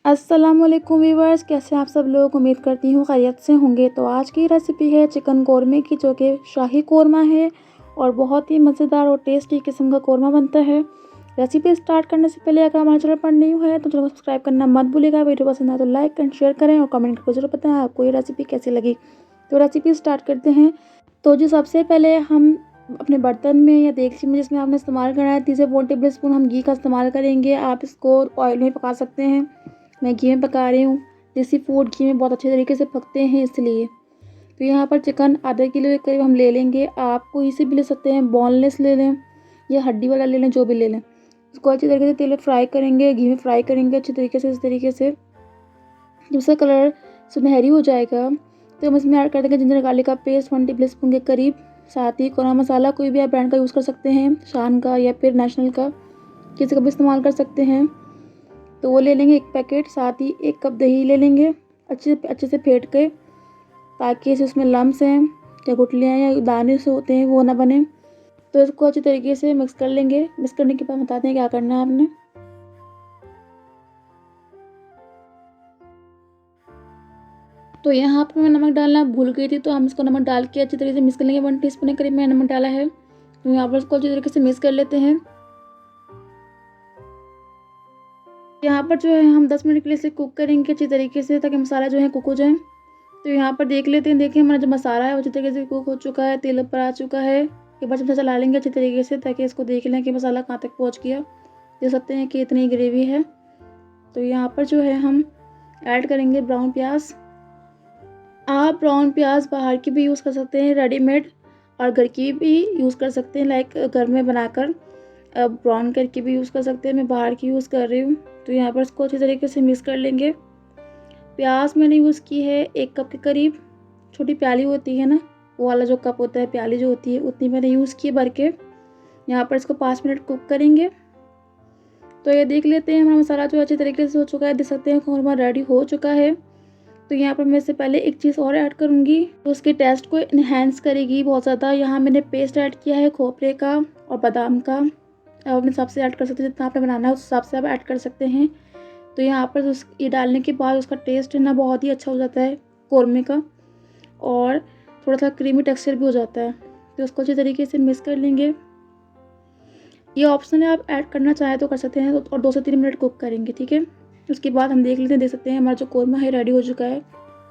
अस्सलामुअलैकुम वीवर्स, कैसे हैं आप सब लोग। उम्मीद करती हूँ खैरियत से होंगे। तो आज की रेसिपी है चिकन कौरमे की, जो कि शाही कौरमा है और बहुत ही मज़ेदार और टेस्टी किस्म का कौरमा बनता है। रेसिपी स्टार्ट करने से पहले अगर हमारे चैनल पर न्यू है तो चैनल को सब्सक्राइब करना मत भूलिएगा। वीडियो पसंद आए तो लाइक एंड शेयर करें और कमेंट करके जरूर बताएं आपको ये रेसिपी कैसी लगी। तो रेसिपी स्टार्ट करते हैं। तो जी सबसे पहले हम अपने बर्तन में या देगची में जिसमें आपने इस्तेमाल करना है 3 से 4 टेबल स्पून हम घी का इस्तेमाल करेंगे। आप इसको ऑयल में पका सकते हैं, मैं घी में पका रही हूँ। देसी फूड घी में बहुत अच्छे तरीके से पकते हैं इसलिए। तो यहाँ पर चिकन आधा किलो के करीब हम ले लेंगे। आप कोई से भी ले सकते हैं, बोनलेस ले लें या हड्डी वाला ले लें, जो भी ले लें। इसको अच्छी तरीके से तेल में फ्राई करेंगे, घी में फ्राई करेंगे अच्छी तरीके से। इस तरीके से जब उसका कलर सुनहरी हो जाएगा तो हम इसमें ऐड कर देंगे जिंजर गार्लिक का पेस्ट 1 टेबल स्पून के करीब। साथ ही कोरा मसाला कोई भी आप ब्रांड का यूज़ कर सकते हैं, शान का या फिर नेशनल का, किसी का भी इस्तेमाल कर सकते हैं। तो वो ले लेंगे 1 पैकेट। साथ ही 1 कप दही ले लेंगे, अच्छे से फेंट के, ताकि इसमें लम्स हैं या गुठलियाँ या दाने से होते हैं वो ना बने। तो इसको अच्छी तरीके से मिक्स कर लेंगे। मिक्स करने के बाद बताते हैं क्या करना है आपने। तो यहाँ पर मैं नमक डालना भूल गई थी, तो हम इसको नमक डाल के अच्छी तरीके से मिक्स कर लेंगे। 1 टीस्पून के करीब मैंने नमक डाला है। तो यहाँ पर इसको अच्छी तरीके से मिक्स कर लेते हैं। यहाँ पर जो है हम 10 मिनट के लिए इसे कुक करेंगे अच्छी तरीके से, ताकि मसाला जो है कुक हो जाए। तो यहाँ पर देख लेते हैं, देखिए हमारा जो मसाला है वो अच्छी तरीके से कुक हो चुका है, तेल ऊपर आ चुका है। एक बार चमचा चला लेंगे अच्छी तरीके से, ताकि इसको देख लें कि मसाला कहाँ तक पहुँच गया। देख सकते हैं कि इतनी ग्रेवी है। तो यहाँ पर जो है हम ऐड करेंगे ब्राउन प्याज। आप ब्राउन प्याज बाहर की भी यूज़ कर सकते हैं रेडीमेड, और घर की भी यूज़ कर सकते हैं, लाइक घर में बनाकर ब्राउन करके भी यूज़ कर सकते हैं। मैं बाहर की यूज़ कर रही हूँ। तो यहाँ पर इसको अच्छी तरीके से मिक्स कर लेंगे। प्याज मैंने यूज़ की है 1 कप के करीब। छोटी प्याली होती है ना, वो वाला जो कप होता है, प्याली जो होती है, उतनी मैंने यूज़ की भर के। यहाँ पर इसको 5 मिनट कुक करेंगे। तो ये देख लेते हैं हमारा मसाला जो अच्छी तरीके से हो चुका है। देख सकते हैं कौरमा रेडी हो चुका है। तो यहाँ पर मैं इससे पहले एक चीज़ और ऐड करूँगी, तो उसके टेस्ट को इन्हेंस करेगी बहुत ज़्यादा। यहाँ मैंने पेस्ट ऐड किया है खोपरे का और बादाम का। आप अपने हिसाब से ऐड कर सकते हैं, जितना आपने बनाना है उस हिसाब से आप ऐड कर सकते हैं। तो यहाँ पर ये डालने के बाद उसका टेस्ट है ना बहुत ही अच्छा हो जाता है कौरमे का, और थोड़ा सा क्रीमी टेक्सचर भी हो जाता है। तो उसको अच्छी तरीके से मिक्स कर लेंगे। ये ऑप्शन है, आप ऐड करना चाहें तो कर सकते हैं। और 2 से 3 मिनट कुक करेंगे, ठीक है। उसके बाद हम देख लेते हैं, देख सकते हैं हमारा जो कौरमा है रेडी हो चुका है।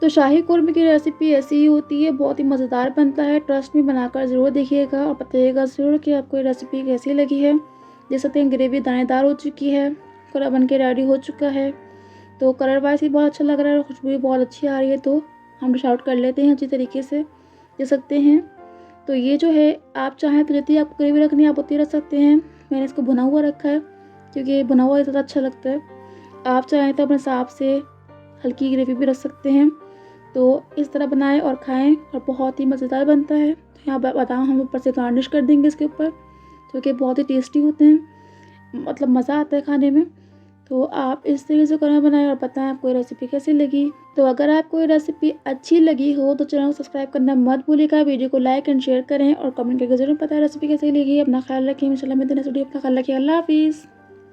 तो शाही कौरमे की रेसिपी ऐसी ही होती है, बहुत ही मज़ेदार बनता है। ट्रस्ट में बनाकर ज़रूर देखिएगा और बताइएगा ज़रूर कि आपको ये रेसिपी कैसी लगी है। देख सकते हैं ग्रेवी दानेदार हो चुकी है, कौरमा बन के रेडी हो चुका है। तो कलर वाइज भी बहुत अच्छा लग रहा है और खुशबू भी बहुत अच्छी आ रही है। तो हम डिश आउट कर लेते हैं अच्छी तरीके से, देख सकते हैं। तो ये जो है, आप चाहें तो जितनी आपको ग्रेवी रखनी है आप उतनी रख सकते हैं। मैंने इसको भुना हुआ रखा है, क्योंकि भुना हुआ ज़्यादा अच्छा लगता है। आप चाहें तो अपने हिसाब से हल्की ग्रेवी भी रख सकते हैं। तो इस तरह बनाएं और खाएं, और बहुत ही मज़ेदार बनता है। तो यहाँ बादाम हम ऊपर से गार्निश कर देंगे इसके ऊपर, क्योंकि बहुत ही टेस्टी होते हैं, मतलब मज़ा आता है खाने में। तो आप इस तरीके से कौरमा बनाएं और बताएं आपको ये रेसिपी कैसी लगी। तो अगर आपको ये रेसिपी अच्छी लगी हो तो चैनल को सब्सक्राइब करना मत भूलिएगा। वीडियो को लाइक एंड शेयर करें और कमेंट करके ज़रूर बताएं रेसिपी कैसी लगी। अपना ख्याल रखें। इंशाल्लाह मैं नेक्स्ट वीडियो अपना ख्याल रखिए। अल्लाह हाफिज़।